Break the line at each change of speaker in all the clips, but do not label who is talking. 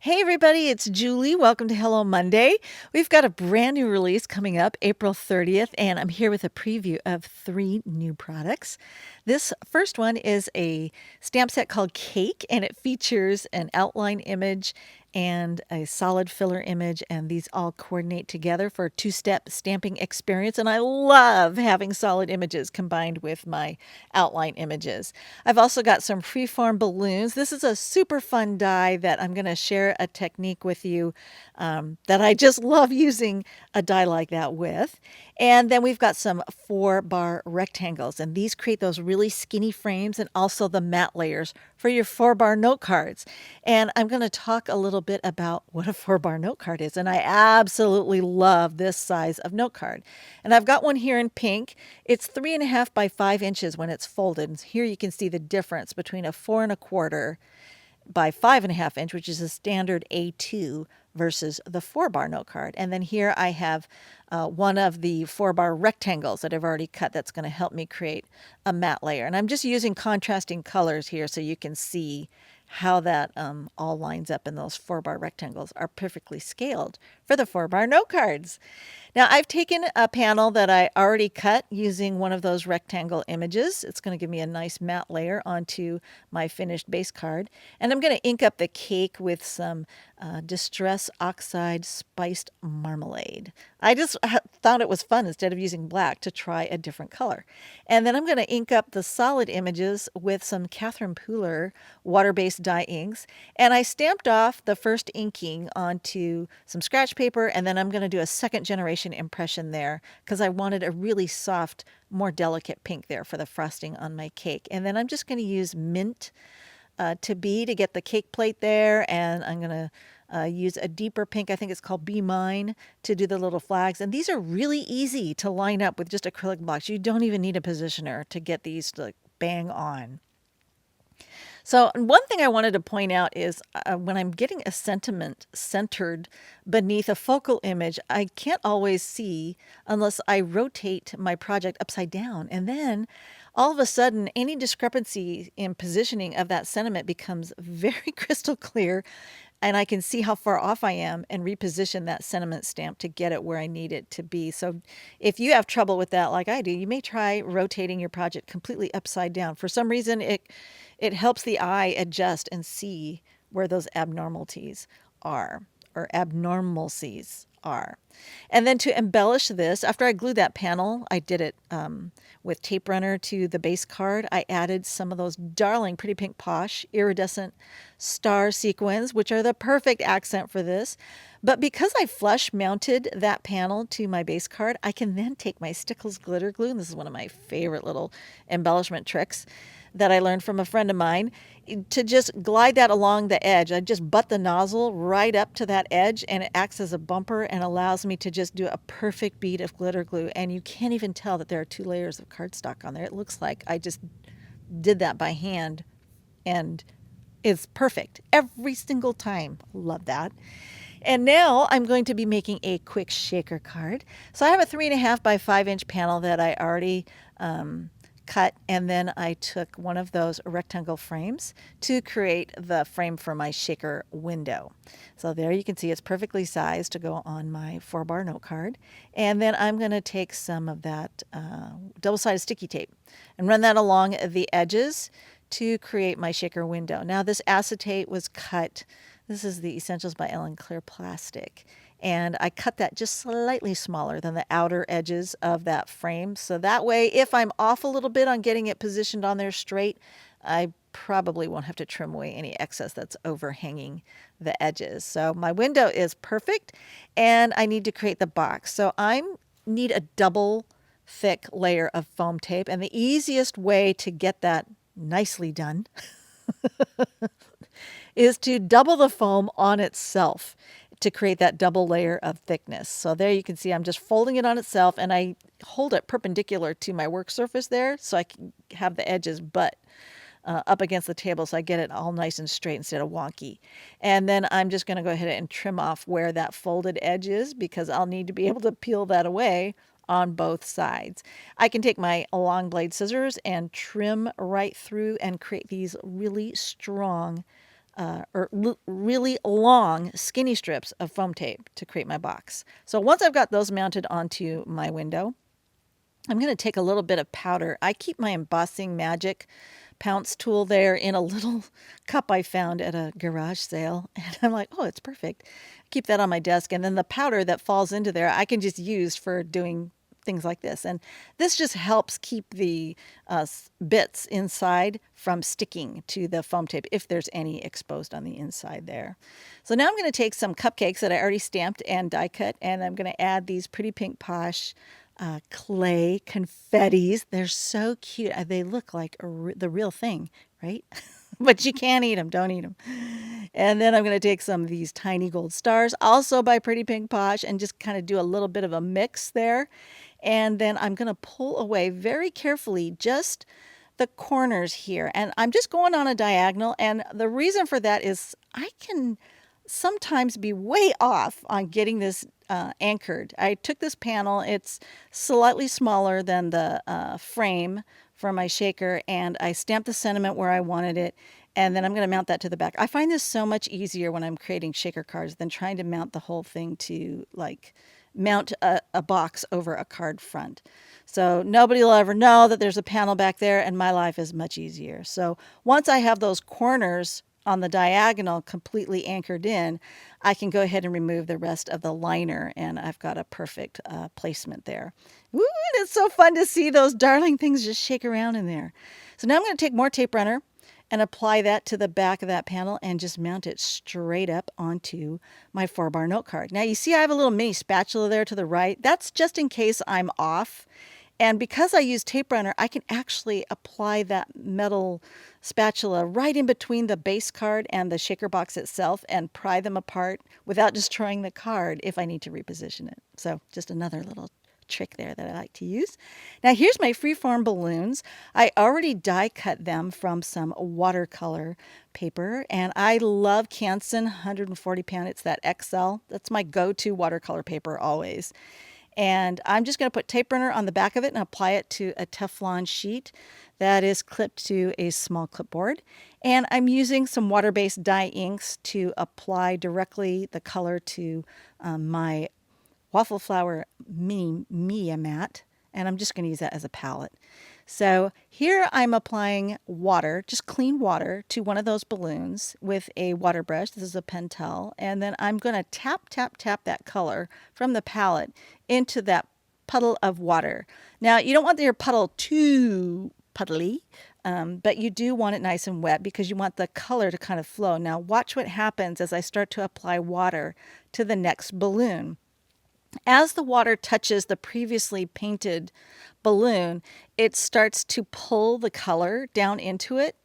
Hey everybody, it's Julie. Welcome to Hello Monday. We've got a brand new release coming up April 30th, and I'm here with a preview of 3 new products. This first one is a stamp set called Cake, and it features an outline image and a solid filler image, and these all coordinate together for a 2-step stamping experience. And I love having solid images combined with my outline images. I've also got some freeform balloons. This is a super fun die that I'm going to share a technique with you that I just love using a die like that with. And then we've got some 4-bar rectangles, and these create those really skinny frames and also the matte layers for your 4-bar note cards. And I'm going to talk a little bit about what a 4-bar note card is. And I absolutely love this size of note card. And I've got one here in pink. It's 3.5 by 5 inches when it's folded. And here you can see the difference between a 4 1/4 by 5.5 inch, which is a standard A2, versus the 4-bar note card. And then here I have one of the 4-bar rectangles that I've already cut that's going to help me create a matte layer. And I'm just using contrasting colors here so you can see how that all lines up, and those 4-bar rectangles are perfectly scaled for the 4-bar note cards. Now I've taken a panel that I already cut using one of those rectangle images. It's going to give me a nice matte layer onto my finished base card. And I'm going to ink up the cake with some Distress Oxide Spiced Marmalade. I just thought it was fun, instead of using black, to try a different color. And then I'm going to ink up the solid images with some Catherine Pooler water-based dye inks. And I stamped off the first inking onto some scratch paper, and then I'm going to do a second generation impression there because I wanted a really soft, more delicate pink there for the frosting on my cake. And then I'm just going to use mint to get the cake plate there, and I'm going to use a deeper pink, I think it's called Be Mine, to do the little flags. And these are really easy to line up with just acrylic blocks. You don't even need a positioner to get these to bang on. So one thing I wanted to point out is when I'm getting a sentiment centered beneath a focal image, I can't always see unless I rotate my project upside down. And then all of a sudden, any discrepancy in positioning of that sentiment becomes very crystal clear, and I can see how far off I am and reposition that sentiment stamp to get it where I need it to be. So if you have trouble with that like I do, you may try rotating your project completely upside down. For some reason, it helps the eye adjust and see where those abnormalities are, or abnormalcies are. And then to embellish this, after I glued that panel, I did it with tape runner to the base card. I added some of those darling Pretty Pink Posh iridescent star sequins, which are the perfect accent for this. But because I flush mounted that panel to my base card, I can then take my Stickles glitter glue, and this is one of my favorite little embellishment tricks that I learned from a friend of mine, to just glide that along the edge. I just butt the nozzle right up to that edge, and it acts as a bumper and allows me to just do a perfect bead of glitter glue. And you can't even tell that there are 2 layers of cardstock on there. It looks like I just did that by hand, and it's perfect every single time. Love that. And now I'm going to be making a quick shaker card. So I have a 3.5 by 5 inch panel that I already cut, and then I took one of those rectangle frames to create the frame for my shaker window. So there you can see it's perfectly sized to go on my 4-bar note card. And then I'm going to take some of that double-sided sticky tape and run that along the edges to create my shaker window. Now this acetate was cut. This is the Essentials by Ellen Clear plastic. And I cut that just slightly smaller than the outer edges of that frame. So that way, if I'm off a little bit on getting it positioned on there straight, I probably won't have to trim away any excess that's overhanging the edges. So my window is perfect, and I need to create the box. So I need a double thick layer of foam tape, and the easiest way to get that nicely done is to double the foam on itself to create that double layer of thickness. So there you can see I'm just folding it on itself, and I hold it perpendicular to my work surface there so I can have the edges butt up against the table, so I get it all nice and straight instead of wonky. And then I'm just going to go ahead and trim off where that folded edge is, because I'll need to be able to peel that away on both sides. I can take my long blade scissors and trim right through and create these really strong really long, skinny strips of foam tape to create my box. So once I've got those mounted onto my window, I'm going to take a little bit of powder. I keep my embossing magic pounce tool there in a little cup I found at a garage sale. And I'm like, oh, it's perfect. Keep that on my desk. And then the powder that falls into there, I can just use for doing things like this. And this just helps keep the bits inside from sticking to the foam tape if there's any exposed on the inside there. So now I'm going to take some cupcakes that I already stamped and die cut, and I'm going to add these pretty pink posh clay confettis. They're so cute. They look like the real thing, right? But you can't eat them. Don't eat them. And then I'm going to take some of these tiny gold stars, also by Pretty Pink Posh, and just kind of do a little bit of a mix there. And then I'm going to pull away very carefully just the corners here. And I'm just going on a diagonal. And the reason for that is I can sometimes be way off on getting this anchored. I took this panel, it's slightly smaller than the frame for my shaker, and I stamped the sentiment where I wanted it, and then I'm going to mount that to the back. I find this so much easier when I'm creating shaker cards than trying to mount the whole thing to like mount a box over a card front. So nobody will ever know that there's a panel back there, and my life is much easier. So once I have those corners on the diagonal completely anchored in, I can go ahead and remove the rest of the liner, and I've got a perfect placement there. Ooh, and it's so fun to see those darling things just shake around in there. So now I'm going to take more tape runner and apply that to the back of that panel and just mount it straight up onto my 4-bar note card. Now you see I have a little mini spatula there to the right. That's just in case I'm off. And because I use tape runner, I can actually apply that metal spatula right in between the base card and the shaker box itself and pry them apart without destroying the card if I need to reposition it. So just another little trick there that I like to use. Now here's my freeform balloons. I already die cut them from some watercolor paper, and I love Canson 140 pound. It's that XL. That's my go-to watercolor paper always. And I'm just going to put tape runner on the back of it and apply it to a Teflon sheet that is clipped to a small clipboard. And I'm using some water-based dye inks to apply directly the color to my waffle flower mini Mia mat. And I'm just going to use that as a palette. So here I'm applying water, just clean water, to one of those balloons with a water brush. This is a Pentel. And then I'm going to tap, tap, tap that color from the palette into that puddle of water. Now, you don't want your puddle too puddly, but you do want it nice and wet because you want the color to kind of flow. Now, watch what happens as I start to apply water to the next balloon. As the water touches the previously painted balloon, it starts to pull the color down into it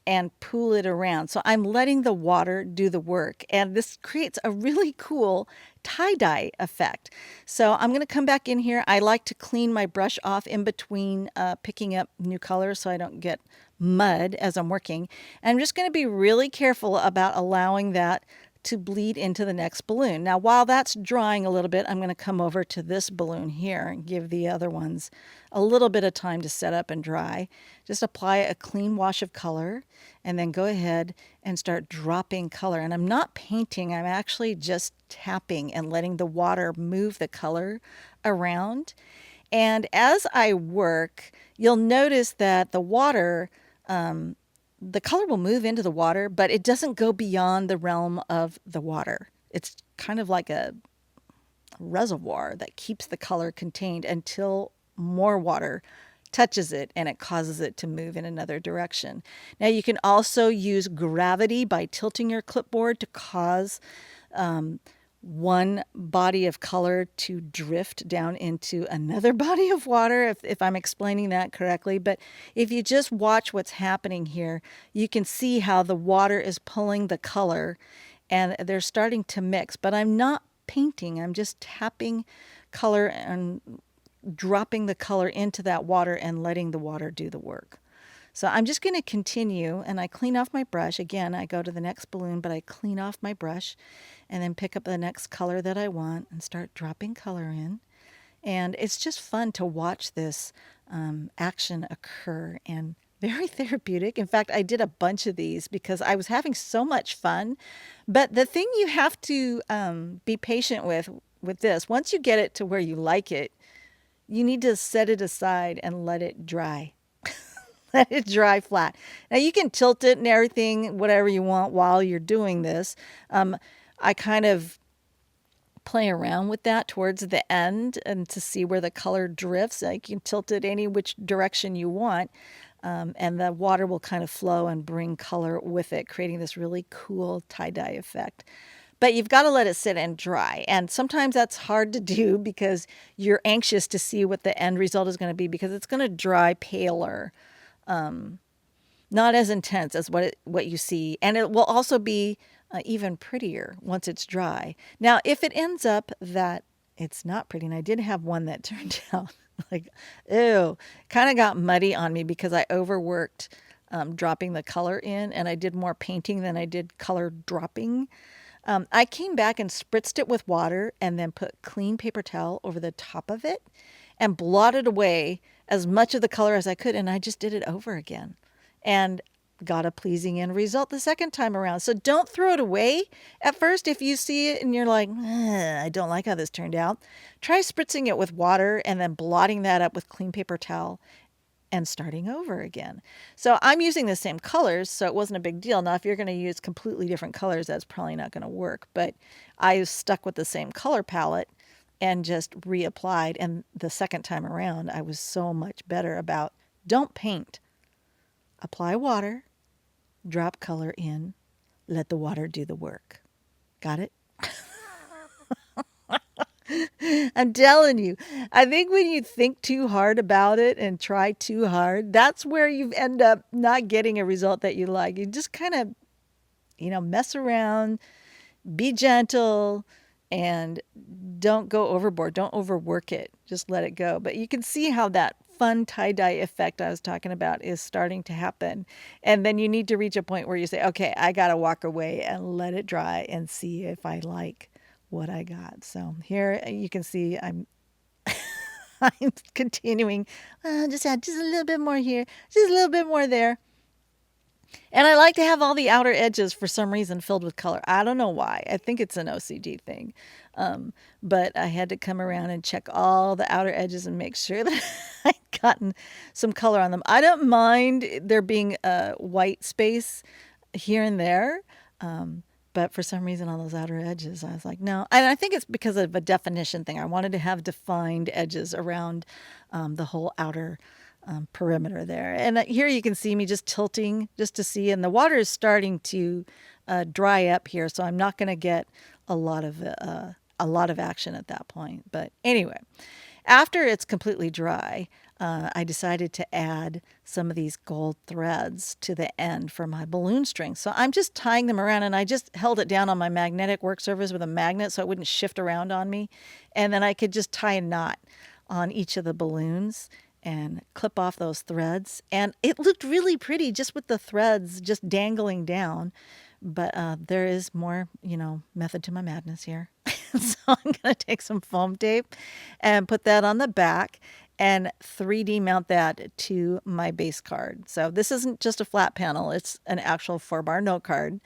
and pool it around. So I'm letting the water do the work, and this creates a really cool tie-dye effect. So I'm going to come back in here. I like to clean my brush off in between picking up new colors so I don't get mud as I'm working. And I'm just going to be really careful about allowing that to bleed into the next balloon. Now, while that's drying a little bit, I'm going to come over to this balloon here and give the other ones a little bit of time to set up and dry. Just apply a clean wash of color and then go ahead and start dropping color. And I'm not painting, I'm actually just tapping and letting the water move the color around. And as I work, you'll notice that the water, the color will move into the water, but it doesn't go beyond the realm of the water. It's kind of like a reservoir that keeps the color contained until more water touches it and it causes it to move in another direction. Now you can also use gravity by tilting your clipboard to cause one body of color to drift down into another body of water, if I'm explaining that correctly. But if you just watch what's happening here, you can see how the water is pulling the color and they're starting to mix. But I'm not painting, I'm just tapping color and dropping the color into that water and letting the water do the work. So I'm just going to continue, and I clean off my brush. Again, I go to the next balloon, but I clean off my brush and then pick up the next color that I want and start dropping color in. And it's just fun to watch this action occur and Very therapeutic. In fact, I did a bunch of these because I was having so much fun. But the thing you have to be patient with this, once you get it to where you like it, you need to set it aside and let it dry. Let it dry flat. Now you can tilt it and everything, whatever you want while you're doing this. I kind of play around with that towards the end and to see where the color drifts. You can tilt it any which direction you want. And the water will kind of flow and bring color with it, creating this really cool tie-dye effect. But you've got to let it sit and dry. And sometimes that's hard to do because you're anxious to see what the end result is going to be because it's going to dry paler, not as intense as what you see. And it will also be even prettier once it's dry. Now, if it ends up that it's not pretty, and I did have one that turned out like, ew, kind of got muddy on me because I overworked dropping the color in and I did more painting than I did color dropping. I came back and spritzed it with water and then put clean paper towel over the top of it and blotted away as much of the color as I could. And I just did it over again and got a pleasing end result the second time around. So don't throw it away at first if you see it and you're like, I don't like how this turned out. Try spritzing it with water and then blotting that up with clean paper towel and starting over again. So I'm using the same colors, so it wasn't a big deal. Now, if you're going to use completely different colors, that's probably not going to work. But I stuck with the same color palette and just reapplied. And the second time around, I was so much better about don't paint. Apply water, drop color in, let the water do the work. Got it? I'm telling you, I think when you think too hard about it and try too hard, that's where you end up not getting a result that you like. You just kind of, mess around, be gentle, and don't go overboard. Don't overwork it. Just let it go. But you can see how that fun tie-dye effect I was talking about is starting to happen. And then you need to reach a point where you say, okay, I got to walk away and let it dry and see if I like what I got. So here you can see I'm I'm continuing. Just add just a little bit more here, just a little bit more there. And I like to have all the outer edges for some reason filled with color. I don't know why. I think it's an OCD thing. But I had to come around and check all the outer edges and make sure that I'd gotten some color on them. I don't mind there being a white space here and there. But for some reason on those outer edges, I was like, no. And I think it's because of a definition thing. I wanted to have defined edges around the whole outer perimeter there. And here you can see me just tilting just to see. And the water is starting to dry up here, so I'm not going to get a lot of action at that point. But anyway, after it's completely dry, I decided to add some of these gold threads to the end for my balloon string. So I'm just tying them around, and I just held it down on my magnetic work surface with a magnet so it wouldn't shift around on me. And then I could just tie a knot on each of the balloons and clip off those threads. And it looked really pretty just with the threads just dangling down. But there is more, method to my madness here. So I'm going to take some foam tape and put that on the back and 3D mount that to my base card. So this isn't just a flat panel. It's an actual 4-bar note card.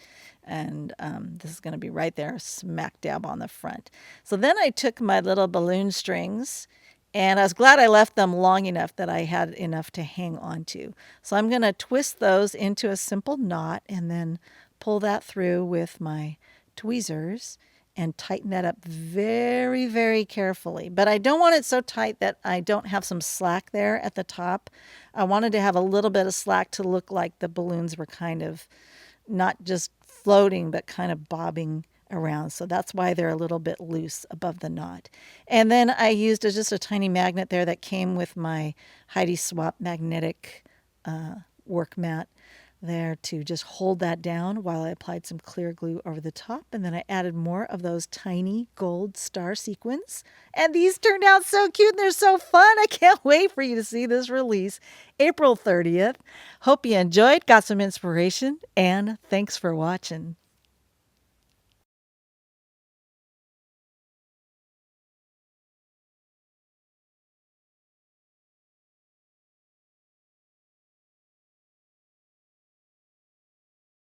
And this is going to be right there, smack dab on the front. So then I took my little balloon strings, and I was glad I left them long enough that I had enough to hang on to. So I'm going to twist those into a simple knot and then pull that through with my tweezers and tighten that up very, very carefully. But I don't want it so tight that I don't have some slack there at the top. I wanted to have a little bit of slack to look like the balloons were kind of not just floating, but kind of bobbing around. So that's why they're a little bit loose above the knot. And then I used just a tiny magnet there that came with my Heidi Swap magnetic work mat there to just hold that down while I applied some clear glue over the top. And then I added more of those tiny gold star sequins. And these turned out so cute and they're so fun. I can't wait for you to see this release April 30th. Hope you enjoyed, got some inspiration, and thanks for watching.